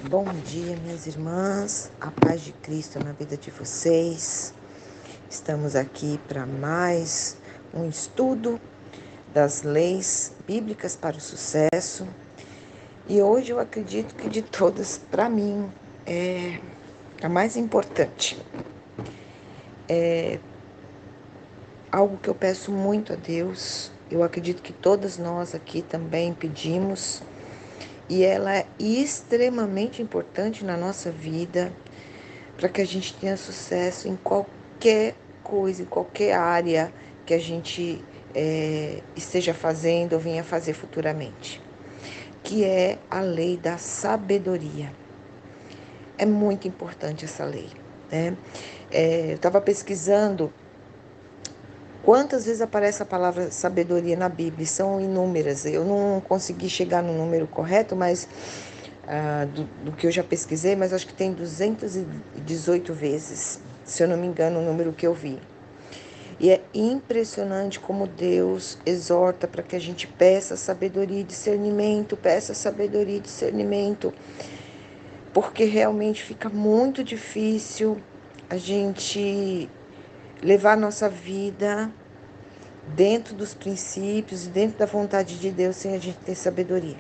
Bom dia, minhas irmãs, a paz de Cristo na vida de vocês. Estamos aqui para mais um estudo das leis bíblicas para o sucesso. E hoje eu acredito que de todas, para mim, é a mais importante. É algo que eu peço muito a Deus. Eu acredito que todas nós aqui também pedimos. E ela é extremamente importante na nossa vida, para que a gente tenha sucesso em qualquer coisa, em qualquer área que a gente esteja fazendo ou venha fazer futuramente, que é a lei da sabedoria. É muito importante essa lei, né? Eu estava pesquisando quantas vezes aparece a palavra sabedoria na Bíblia. São inúmeras. Eu não consegui chegar no número correto, mas do que eu já pesquisei, mas acho que tem 218 vezes, se eu não me engano, o número que eu vi. E é impressionante como Deus exorta para que a gente peça sabedoria e discernimento, porque realmente fica muito difícil a gente levar a nossa vida dentro dos princípios e dentro da vontade de Deus sem a gente ter sabedoria.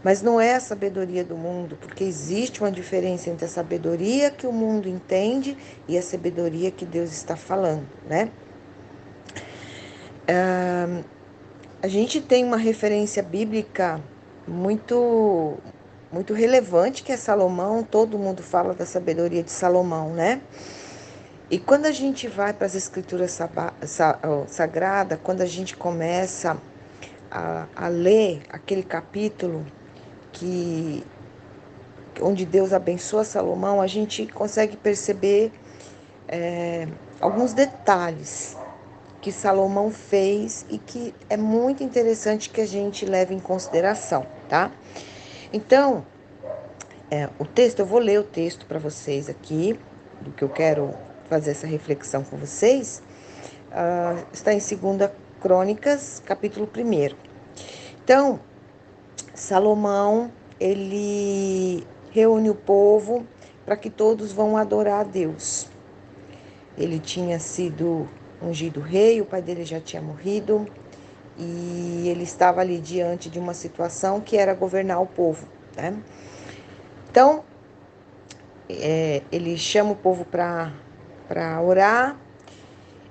Mas não é a sabedoria do mundo, porque existe uma diferença entre a sabedoria que o mundo entende e a sabedoria que Deus está falando, né? A gente tem uma referência bíblica muito relevante, que é Salomão. Todo mundo fala da sabedoria de Salomão, né? E quando a gente vai para as escrituras sagradas, quando a gente começa a ler aquele capítulo que onde Deus abençoa Salomão, a gente consegue perceber alguns detalhes que Salomão fez e que é muito interessante que a gente leve em consideração, tá? Então, o texto, eu vou ler o texto para vocês aqui, do que eu quero fazer essa reflexão com vocês, está em 2 Crônicas, capítulo 1. Então, Salomão, ele reúne o povo para que todos vão adorar a Deus. Ele tinha sido ungido rei, o pai dele já tinha morrido, e ele estava ali diante de uma situação que era governar o povo, né? Então, ele chama o povo para orar,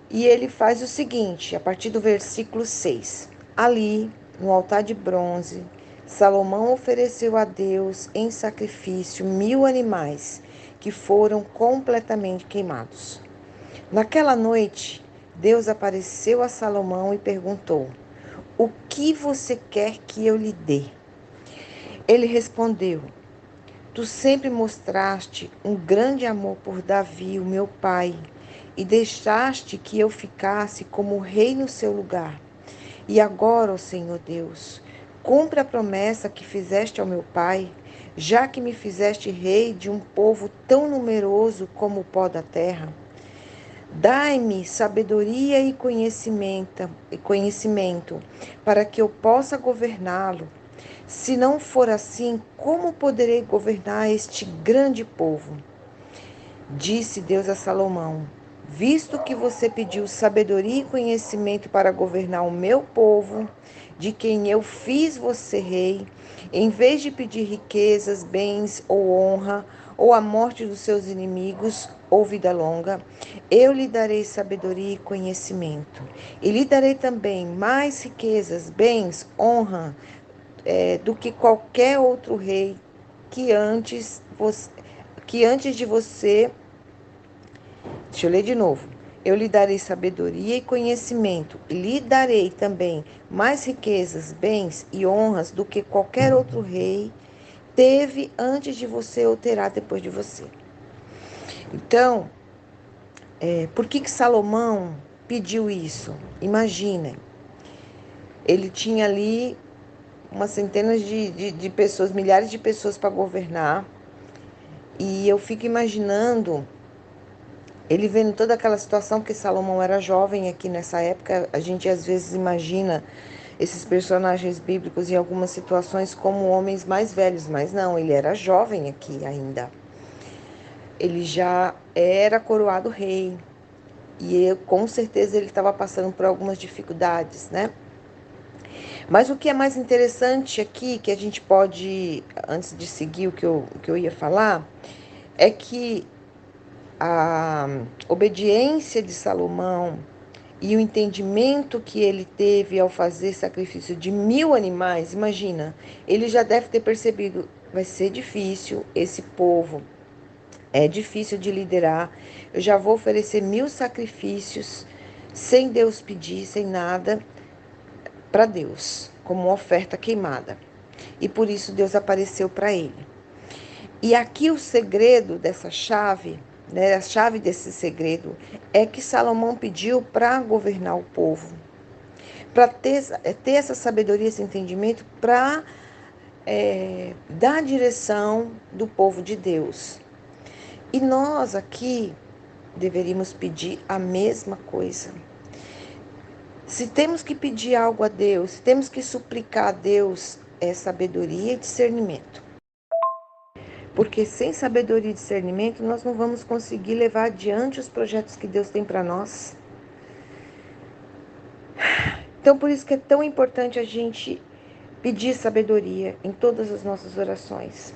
e ele faz o seguinte, a partir do versículo 6. Ali, no altar de bronze, Salomão ofereceu a Deus em sacrifício 1000 animais que foram completamente queimados. Naquela noite, Deus apareceu a Salomão e perguntou: "O que você quer que eu lhe dê?" Ele respondeu: "Tu sempre mostraste um grande amor por Davi, o meu pai, e deixaste que eu ficasse como rei no seu lugar. E agora, ó Senhor Deus, cumpre a promessa que fizeste ao meu pai, já que me fizeste rei de um povo tão numeroso como o pó da terra. Dai-me sabedoria e conhecimento para que eu possa governá-lo. Se não for assim, como poderei governar este grande povo?" Disse Deus a Salomão: "Visto que você pediu sabedoria e conhecimento para governar o meu povo, de quem eu fiz você rei, em vez de pedir riquezas, bens ou honra, ou a morte dos seus inimigos, ou vida longa, eu lhe darei sabedoria e conhecimento. E lhe darei também mais riquezas, bens, honra, do que qualquer outro rei que antes de você. Deixa eu ler de novo. Eu lhe darei sabedoria e conhecimento, e lhe darei também mais riquezas, bens e honras do que qualquer outro rei teve antes de você ou terá depois de você. Então, por que Salomão pediu isso? Imaginem, ele tinha ali umas centenas de pessoas, milhares de pessoas para governar, e eu fico imaginando ele vendo toda aquela situação, porque Salomão era jovem aqui nessa época. A gente às vezes imagina esses personagens bíblicos em algumas situações como homens mais velhos, mas não, ele era jovem aqui ainda. Ele já era coroado rei e com certeza ele estava passando por algumas dificuldades, né? Mas o que é mais interessante aqui, que a gente pode, antes de seguir o que eu ia falar, é que a obediência de Salomão e o entendimento que ele teve ao fazer sacrifício de 1000 animais, imagina, ele já deve ter percebido, vai ser difícil, esse povo é difícil de liderar, eu já vou oferecer 1000 sacrifícios, sem Deus pedir, sem nada, para Deus, como uma oferta queimada. E por isso Deus apareceu para ele. E aqui o segredo dessa chave, né, a chave desse segredo, é que Salomão pediu para governar o povo, para ter essa sabedoria, esse entendimento, para dar a direção do povo de Deus. E nós aqui deveríamos pedir a mesma coisa. Se temos que pedir algo a Deus, se temos que suplicar a Deus, é sabedoria e discernimento. Porque sem sabedoria e discernimento, nós não vamos conseguir levar adiante os projetos que Deus tem para nós. Então, por isso que é tão importante a gente pedir sabedoria em todas as nossas orações.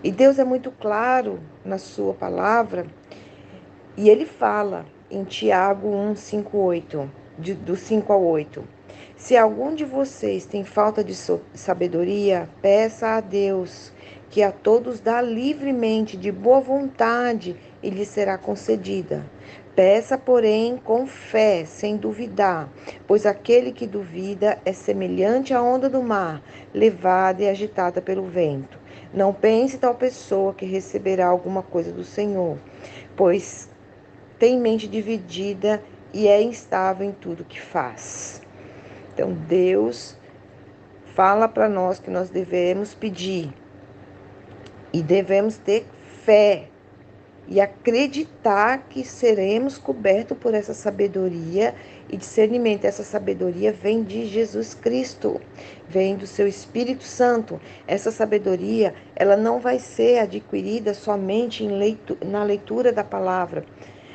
E Deus é muito claro na sua palavra, e Ele fala em Tiago 1, 5, 8, do 5 ao 8. Se algum de vocês tem falta de sabedoria, peça a Deus, que a todos dá livremente, de boa vontade, e lhe será concedida. Peça, porém, com fé, sem duvidar, pois aquele que duvida é semelhante à onda do mar, levada e agitada pelo vento. Não pense tal pessoa que receberá alguma coisa do Senhor, pois tem mente dividida e é instável em tudo que faz. Então, Deus fala para nós que nós devemos pedir e devemos ter fé e acreditar que seremos cobertos por essa sabedoria e discernimento. Essa sabedoria vem de Jesus Cristo, vem do seu Espírito Santo. Essa sabedoria, ela não vai ser adquirida somente na leitura da palavra.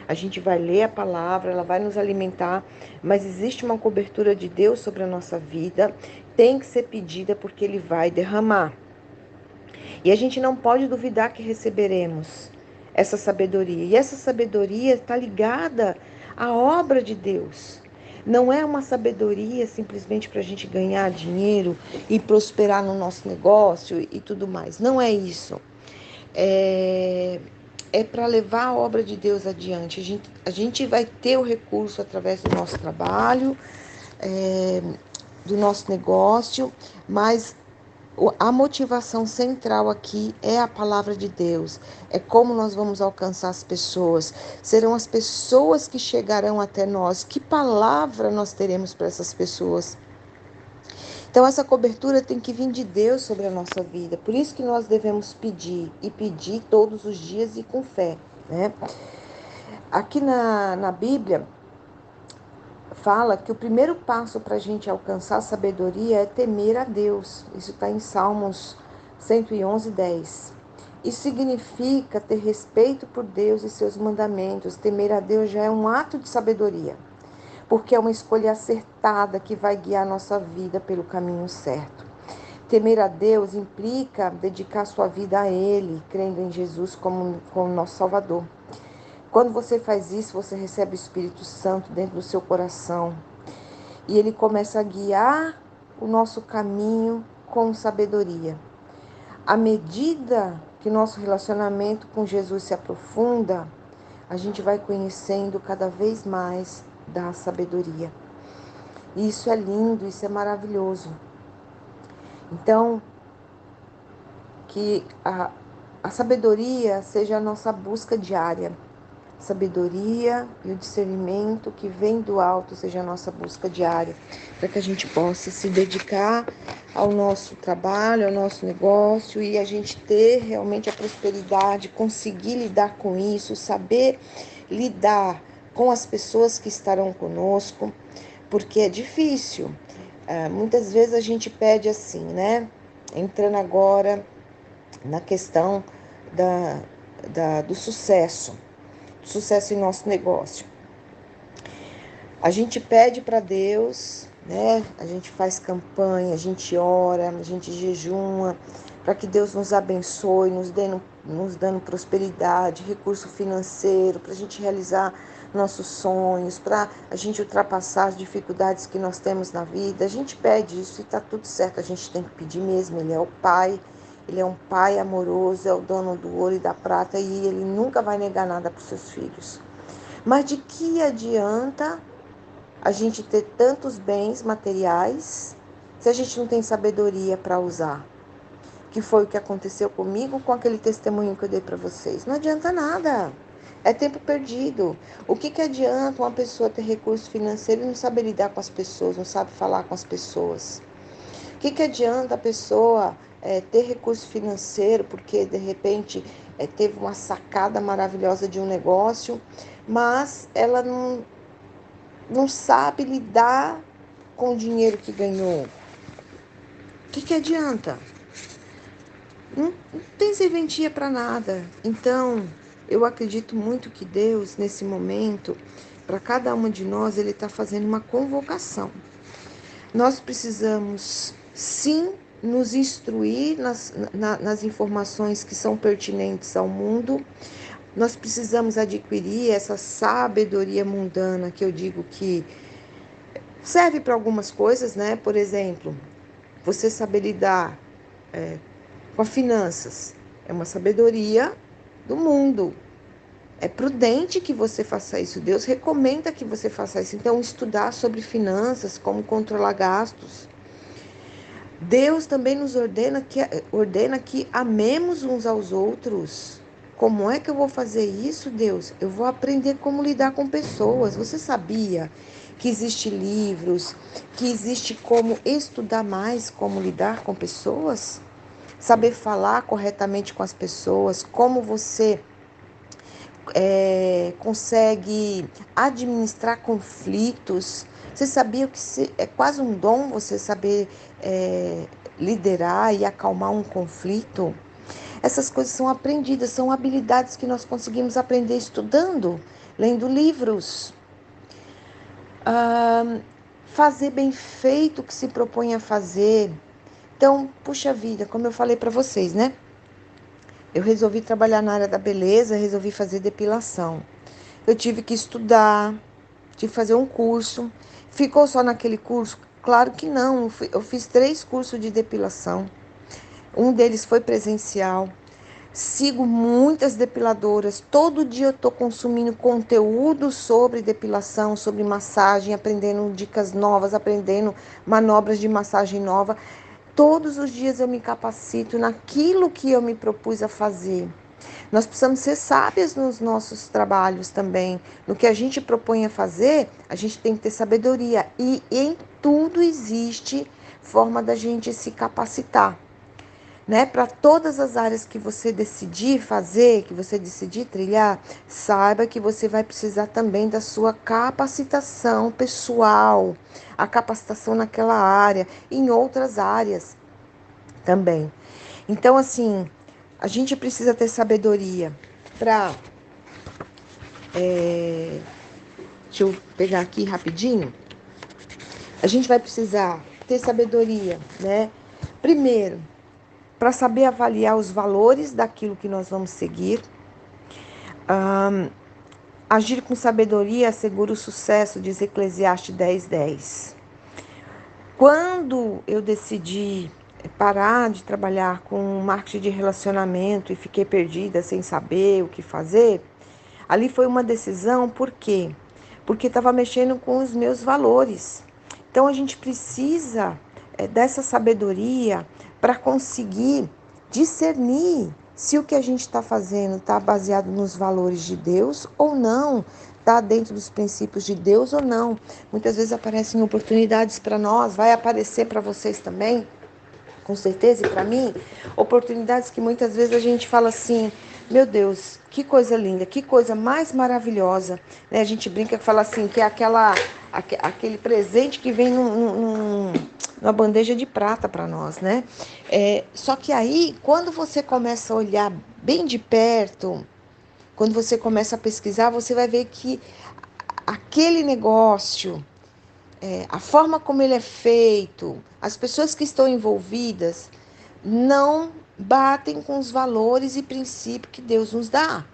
A gente vai ler a palavra, ela vai nos alimentar, mas existe uma cobertura de Deus sobre a nossa vida, tem que ser pedida porque Ele vai derramar. E a gente não pode duvidar que receberemos essa sabedoria. E essa sabedoria está ligada à obra de Deus. Não é uma sabedoria simplesmente para a gente ganhar dinheiro e prosperar no nosso negócio e tudo mais. Não é isso. É para levar a obra de Deus adiante. A gente vai ter o recurso através do nosso trabalho, do nosso negócio, mas a motivação central aqui é a palavra de Deus. É como nós vamos alcançar as pessoas. Serão as pessoas que chegarão até nós. Que palavra nós teremos para essas pessoas? Então, essa cobertura tem que vir de Deus sobre a nossa vida. Por isso que nós devemos pedir, e pedir todos os dias e com fé, né? Aqui na Bíblia, fala que o primeiro passo para a gente alcançar a sabedoria é temer a Deus. Isso está em Salmos 111, 10. Isso significa ter respeito por Deus e seus mandamentos. Temer a Deus já é um ato de sabedoria, porque é uma escolha acertada que vai guiar a nossa vida pelo caminho certo. Temer a Deus implica dedicar sua vida a Ele, crendo em Jesus como nosso Salvador. Quando você faz isso, você recebe o Espírito Santo dentro do seu coração. E ele começa a guiar o nosso caminho com sabedoria. À medida que nosso relacionamento com Jesus se aprofunda, a gente vai conhecendo cada vez mais da sabedoria. E isso é lindo, isso é maravilhoso. Então, que a sabedoria seja a nossa busca diária. Sabedoria e o discernimento que vem do alto seja a nossa busca diária, para que a gente possa se dedicar ao nosso trabalho, ao nosso negócio e a gente ter realmente a prosperidade, conseguir lidar com isso, saber lidar com as pessoas que estarão conosco, porque é difícil. Muitas vezes a gente pede assim, né? Entrando agora na questão do sucesso em nosso negócio. A gente pede para Deus, né? A gente faz campanha, a gente ora, a gente jejuma, para que Deus nos abençoe, nos dando prosperidade, recurso financeiro, para a gente realizar nossos sonhos, para a gente ultrapassar as dificuldades que nós temos na vida. A gente pede isso e está tudo certo, a gente tem que pedir mesmo. Ele é o Pai, Ele é um Pai amoroso, é o dono do ouro e da prata, e Ele nunca vai negar nada para os seus filhos. Mas de que adianta a gente ter tantos bens materiais se a gente não tem sabedoria para usar? Que foi o que aconteceu comigo com aquele testemunho que eu dei para vocês. Não adianta nada. É tempo perdido. O que adianta uma pessoa ter recurso financeiro e não saber lidar com as pessoas, não sabe falar com as pessoas? O que adianta a pessoa ter recurso financeiro porque, de repente, teve uma sacada maravilhosa de um negócio, mas ela não sabe lidar com o dinheiro que ganhou? O que adianta? Não tem serventia para nada. Então, eu acredito muito que Deus, nesse momento, para cada uma de nós, Ele está fazendo uma convocação. Nós precisamos, sim, nos instruir nas informações que são pertinentes ao mundo. Nós precisamos adquirir essa sabedoria mundana, que eu digo que serve para algumas coisas, né? Por exemplo, você saber lidar com as finanças é uma sabedoria do mundo. É prudente que você faça isso. Deus recomenda que você faça isso. Então, estudar sobre finanças, como controlar gastos. Deus também nos ordena que amemos uns aos outros. Como é que eu vou fazer isso, Deus? Eu vou aprender como lidar com pessoas. Você sabia que existem livros, que existe como estudar mais como lidar com pessoas? Saber falar corretamente com as pessoas, como você consegue administrar conflitos. Você sabia que é quase um dom você saber liderar e acalmar um conflito? Essas coisas são aprendidas, são habilidades que nós conseguimos aprender estudando, lendo livros. Fazer bem feito o que se propõe a fazer. Então, puxa vida, como eu falei para vocês, né? Eu resolvi trabalhar na área da beleza, resolvi fazer depilação. Eu tive que estudar, tive que fazer um curso. Ficou só naquele curso? Claro que não. Eu fiz 3 cursos de depilação. Um deles foi presencial. Sigo muitas depiladoras. Todo dia eu estou consumindo conteúdo sobre depilação, sobre massagem, aprendendo dicas novas, aprendendo manobras de massagem nova. Todos os dias eu me capacito naquilo que eu me propus a fazer. Nós precisamos ser sábias nos nossos trabalhos também. No que a gente propõe a fazer, a gente tem que ter sabedoria. E em tudo existe forma da gente se capacitar. Né? Para todas as áreas que você decidir fazer, que você decidir trilhar, saiba que você vai precisar também da sua capacitação pessoal, a capacitação naquela área, em outras áreas também. Então, assim, a gente precisa ter sabedoria para... deixa eu pegar aqui rapidinho. A gente vai precisar ter sabedoria, né? Primeiro, para saber avaliar os valores daquilo que nós vamos seguir. Agir com sabedoria assegura o sucesso, diz Eclesiastes 10:10. Quando eu decidi parar de trabalhar com marketing de relacionamento e fiquei perdida sem saber o que fazer, ali foi uma decisão, por quê? Porque estava mexendo com os meus valores. Então a gente precisa dessa sabedoria para conseguir discernir se o que a gente está fazendo está baseado nos valores de Deus ou não, está dentro dos princípios de Deus ou não. Muitas vezes aparecem oportunidades para nós, vai aparecer para vocês também, com certeza, e para mim, oportunidades que muitas vezes a gente fala assim, Meu Deus, que coisa linda, que coisa mais maravilhosa, né? A gente brinca e fala assim, que é aquele presente que vem numa bandeja de prata para nós, né? Só que aí, quando você começa a olhar bem de perto, quando você começa a pesquisar, você vai ver que aquele negócio, a forma como ele é feito, as pessoas que estão envolvidas, não batem com os valores e princípios que Deus nos dá.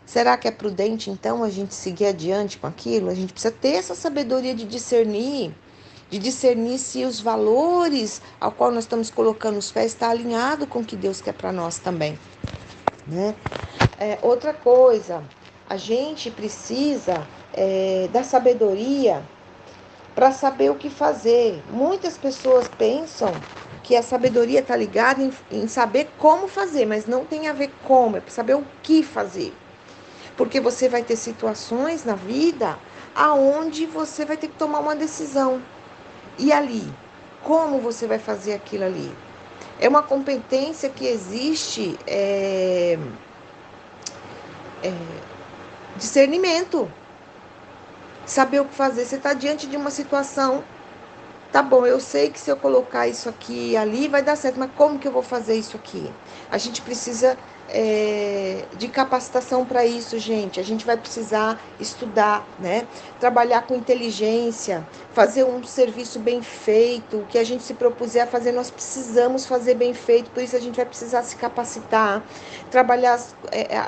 Será que é prudente, então, a gente seguir adiante com aquilo? A gente precisa ter essa sabedoria de discernir se os valores ao qual nós estamos colocando os pés está alinhado com o que Deus quer para nós também, né? Outra coisa, a gente precisa da sabedoria para saber o que fazer. Muitas pessoas pensam que a sabedoria está ligada em saber como fazer, mas não tem a ver como, é para saber o que fazer. Porque você vai ter situações na vida aonde você vai ter que tomar uma decisão. E ali, como você vai fazer aquilo ali? É uma competência que existe, discernimento. Saber o que fazer. Você está diante de uma situação. Tá bom, eu sei que se eu colocar isso aqui e ali vai dar certo, mas como que eu vou fazer isso aqui? A gente precisa de capacitação para isso, gente. A gente vai precisar estudar, né? Trabalhar com inteligência, fazer um serviço bem feito. O que a gente se propuser a fazer, nós precisamos fazer bem feito, por isso a gente vai precisar se capacitar, trabalhar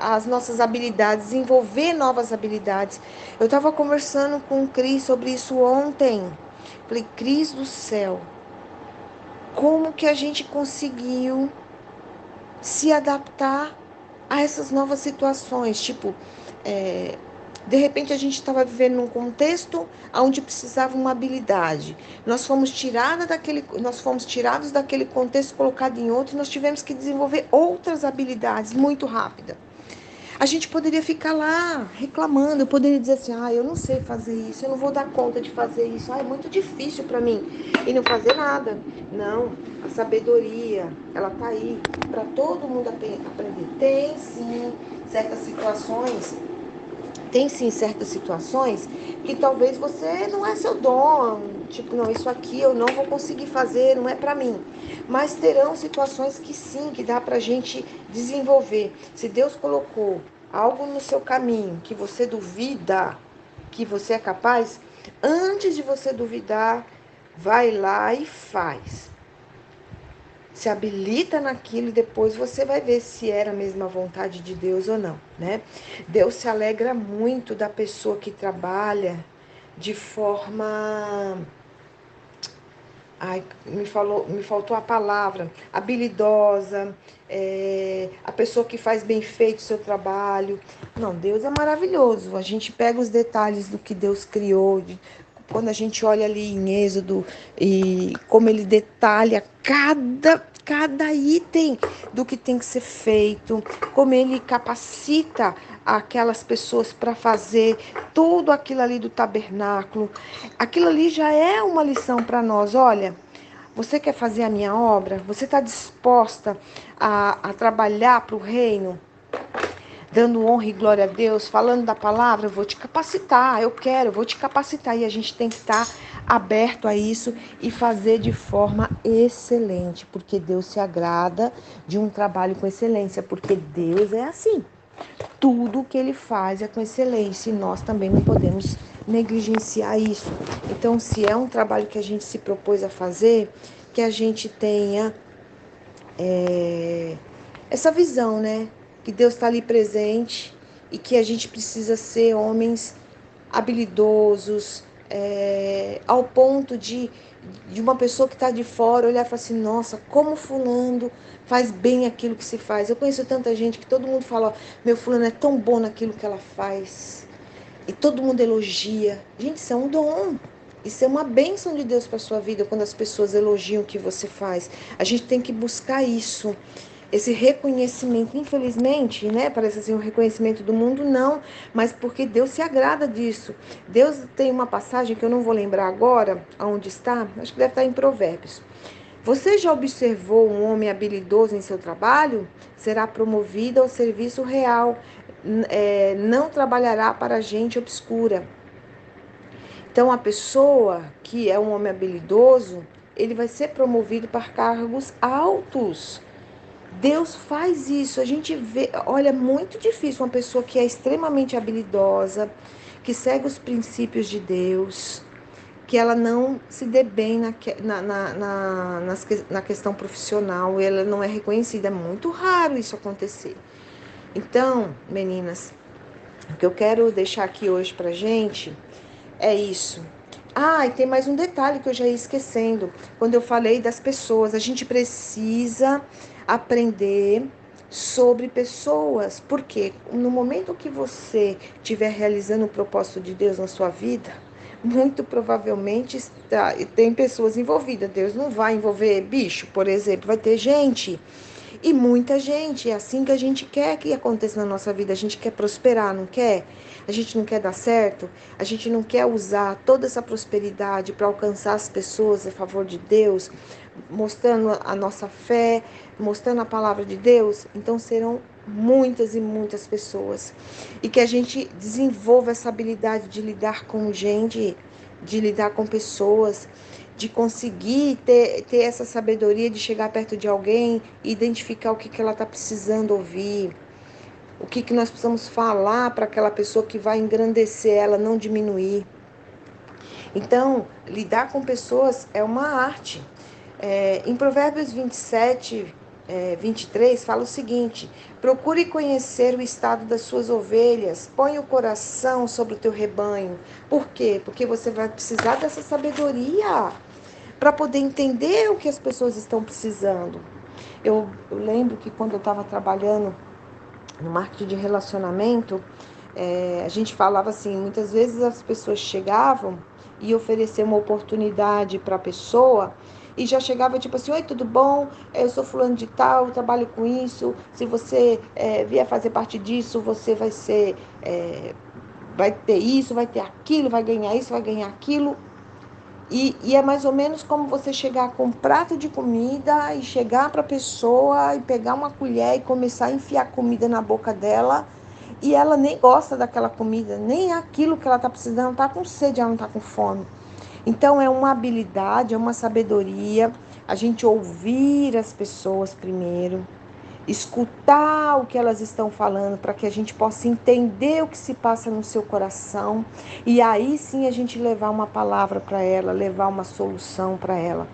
as nossas habilidades, desenvolver novas habilidades. Eu estava conversando com o Cris sobre isso ontem. Falei, Cris do céu, como que a gente conseguiu se adaptar a essas novas situações? Tipo, de repente a gente estava vivendo num contexto onde precisava uma habilidade. Nós fomos tirados daquele contexto, colocados em outro, e nós tivemos que desenvolver outras habilidades muito rápidas. A gente poderia ficar lá reclamando, eu poderia dizer assim, eu não sei fazer isso, eu não vou dar conta de fazer isso, é muito difícil para mim, e não fazer nada. Não, a sabedoria, ela tá aí para todo mundo aprender. Tem sim certas situações que talvez você não é seu dom, tipo, não, isso aqui eu não vou conseguir fazer, não é para mim. Mas terão situações que sim, que dá pra gente desenvolver. Se Deus colocou algo no seu caminho que você duvida que você é capaz, antes de você duvidar, vai lá e faz. Se habilita naquilo e depois você vai ver se era a mesma vontade de Deus ou não, né? Deus se alegra muito da pessoa que trabalha de forma... me faltou a palavra, habilidosa, a pessoa que faz bem feito o seu trabalho. Não, Deus é maravilhoso. A gente pega os detalhes do que Deus criou, quando a gente olha ali em Êxodo e como ele detalha cada item do que tem que ser feito, como ele capacita aquelas pessoas para fazer tudo aquilo ali do tabernáculo. Aquilo ali já é uma lição para nós. Olha, você quer fazer a minha obra? Você está disposta a trabalhar para o reino? Dando honra e glória a Deus, falando da palavra, eu vou te capacitar, eu vou te capacitar. E a gente tem que estar aberto a isso e fazer de forma excelente, porque Deus se agrada de um trabalho com excelência, porque Deus é assim. Tudo que Ele faz é com excelência e nós também não podemos negligenciar isso. Então, se é um trabalho que a gente se propôs a fazer, que a gente tenha essa visão, né? Que Deus está ali presente e que a gente precisa ser homens habilidosos, ao ponto de uma pessoa que está de fora olhar e falar assim, nossa, como fulano faz bem aquilo que se faz. Eu conheço tanta gente que todo mundo fala, meu fulano é tão bom naquilo que ela faz. E todo mundo elogia. Gente, isso é um dom. Isso é uma bênção de Deus para a sua vida, quando as pessoas elogiam o que você faz. A gente tem que buscar isso, esse reconhecimento. Infelizmente, né, parece assim um reconhecimento do mundo, não, mas porque Deus se agrada disso. Deus tem uma passagem que eu não vou lembrar agora, aonde está, acho que deve estar em Provérbios. Você já observou um homem habilidoso em seu trabalho? Será promovido ao serviço real, não trabalhará para gente obscura. Então, a pessoa que é um homem habilidoso, ele vai ser promovido para cargos altos. Deus faz isso. A gente vê, olha, é muito difícil uma pessoa que é extremamente habilidosa, que segue os princípios de Deus, que ela não se dê bem na questão profissional, ela não é reconhecida. É muito raro isso acontecer. Então, meninas, o que eu quero deixar aqui hoje pra gente é isso. Ah, e tem mais um detalhe que eu já ia esquecendo. Quando eu falei das pessoas, a gente precisa aprender sobre pessoas. Porque no momento que você estiver realizando o propósito de Deus na sua vida, muito provavelmente tem pessoas envolvidas. Deus não vai envolver bicho, por exemplo, vai ter gente. E muita gente, é assim que a gente quer que aconteça na nossa vida. A gente quer prosperar, não quer? A gente não quer dar certo? A gente não quer usar toda essa prosperidade para alcançar as pessoas a favor de Deus, mostrando a nossa fé, mostrando a palavra de Deus? Então serão muitas e muitas pessoas. E que a gente desenvolva essa habilidade de lidar com gente, de lidar com pessoas, de conseguir ter essa sabedoria de chegar perto de alguém e identificar o que ela está precisando ouvir, o que nós precisamos falar para aquela pessoa que vai engrandecer ela, não diminuir. Então, lidar com pessoas é uma arte. Em Provérbios 27, 23, fala o seguinte: procure conhecer o estado das suas ovelhas, põe o coração sobre o teu rebanho. Por quê? Porque você vai precisar dessa sabedoria para poder entender o que as pessoas estão precisando. Eu lembro que quando eu estava trabalhando no marketing de relacionamento, a gente falava assim, muitas vezes as pessoas chegavam e ofereciam uma oportunidade para a pessoa e já chegava tipo assim: oi, tudo bom? Eu sou fulano de tal, trabalho com isso, se você vier fazer parte disso, você vai ser, vai ter isso, vai ter aquilo, vai ganhar isso, vai ganhar aquilo. E é mais ou menos como você chegar com um prato de comida e chegar para a pessoa e pegar uma colher e começar a enfiar comida na boca dela, e ela nem gosta daquela comida, nem aquilo que ela está precisando, ela está com sede, ela não está com fome. Então é uma habilidade, é uma sabedoria, a gente ouvir as pessoas primeiro, escutar o que elas estão falando para que a gente possa entender o que se passa no seu coração e aí sim a gente levar uma palavra para ela, levar uma solução para ela.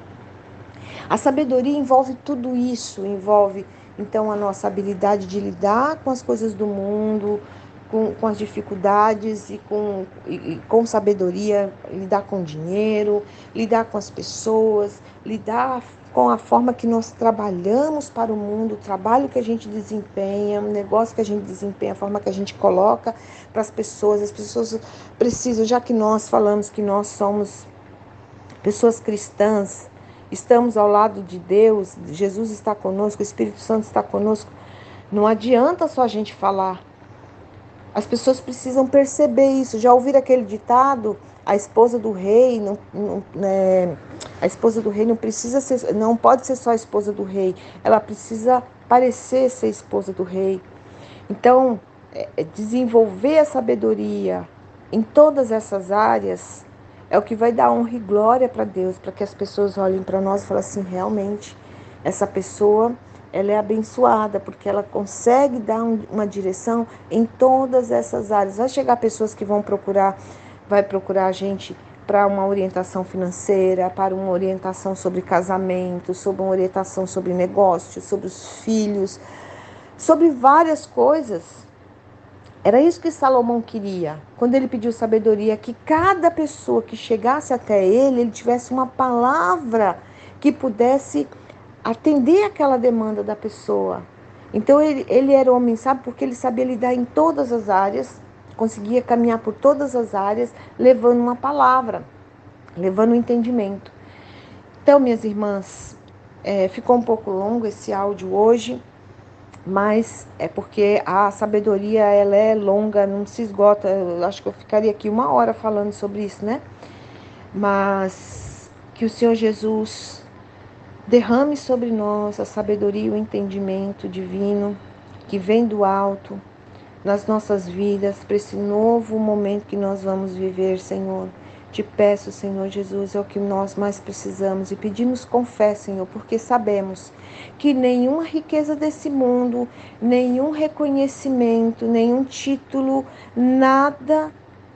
A sabedoria envolve tudo isso, envolve então a nossa habilidade de lidar com as coisas do mundo, com as dificuldades e com sabedoria, lidar com dinheiro, lidar com as pessoas, lidar com a forma que nós trabalhamos para o mundo, o trabalho que a gente desempenha, o negócio que a gente desempenha, a forma que a gente coloca para as pessoas. As pessoas precisam, já que nós falamos que nós somos pessoas cristãs, estamos ao lado de Deus, Jesus está conosco, o Espírito Santo está conosco, não adianta só a gente falar. As pessoas precisam perceber isso. Já ouviram aquele ditado? A esposa do rei a esposa do rei não precisa ser, não pode ser só a esposa do rei. Ela precisa parecer ser esposa do rei. Então, desenvolver a sabedoria em todas essas áreas é o que vai dar honra e glória para Deus, para que as pessoas olhem para nós e falem assim: realmente, essa pessoa, ela é abençoada, porque ela consegue dar uma direção em todas essas áreas. Vai chegar pessoas que vai procurar a gente para uma orientação financeira, para uma orientação sobre casamento, sobre uma orientação sobre negócios, sobre os filhos, sobre várias coisas. Era isso que Salomão queria, quando ele pediu sabedoria, que cada pessoa que chegasse até ele tivesse uma palavra que pudesse atender aquela demanda da pessoa. Então ele era homem sábio porque ele sabia lidar em todas as áreas, conseguia caminhar por todas as áreas, levando uma palavra, levando um entendimento. Então, minhas irmãs, ficou um pouco longo esse áudio hoje, mas é porque a sabedoria ela é longa, não se esgota. Eu acho que eu ficaria aqui 1 hora falando sobre isso, né? Mas que o Senhor Jesus Derrame sobre nós a sabedoria e o entendimento divino que vem do alto nas nossas vidas, para esse novo momento que nós vamos viver, Senhor. Te peço, Senhor Jesus, é o que nós mais precisamos e pedimos com fé, Senhor, porque sabemos que nenhuma riqueza desse mundo, nenhum reconhecimento, nenhum título, nada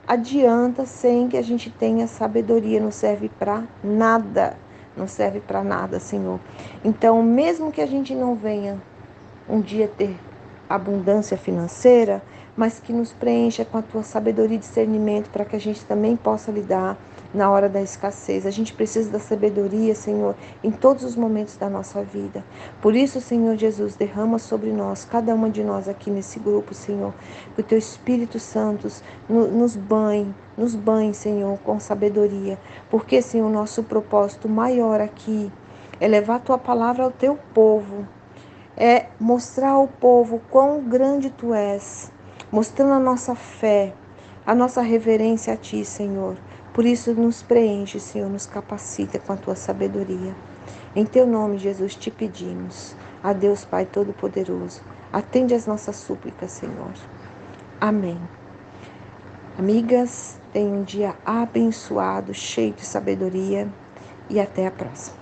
adianta sem que a gente tenha sabedoria, não serve para nada, não serve para nada, Senhor. Então, mesmo que a gente não venha um dia ter abundância financeira, mas que nos preencha com a tua sabedoria e discernimento para que a gente também possa lidar na hora da escassez. A gente precisa da sabedoria, Senhor, em todos os momentos da nossa vida. Por isso, Senhor Jesus, derrama sobre nós, cada uma de nós aqui nesse grupo, Senhor, que o teu Espírito Santo nos banhe, Senhor, com sabedoria. Porque, Senhor, o nosso propósito maior aqui é levar a tua palavra ao teu povo, é mostrar ao povo quão grande tu és, mostrando a nossa fé, a nossa reverência a ti, Senhor. Por isso nos preenche, Senhor, nos capacita com a tua sabedoria. Em teu nome, Jesus, te pedimos. A Deus Pai Todo-Poderoso, atende as nossas súplicas, Senhor. Amém. Amigas, tenham um dia abençoado, cheio de sabedoria e até a próxima.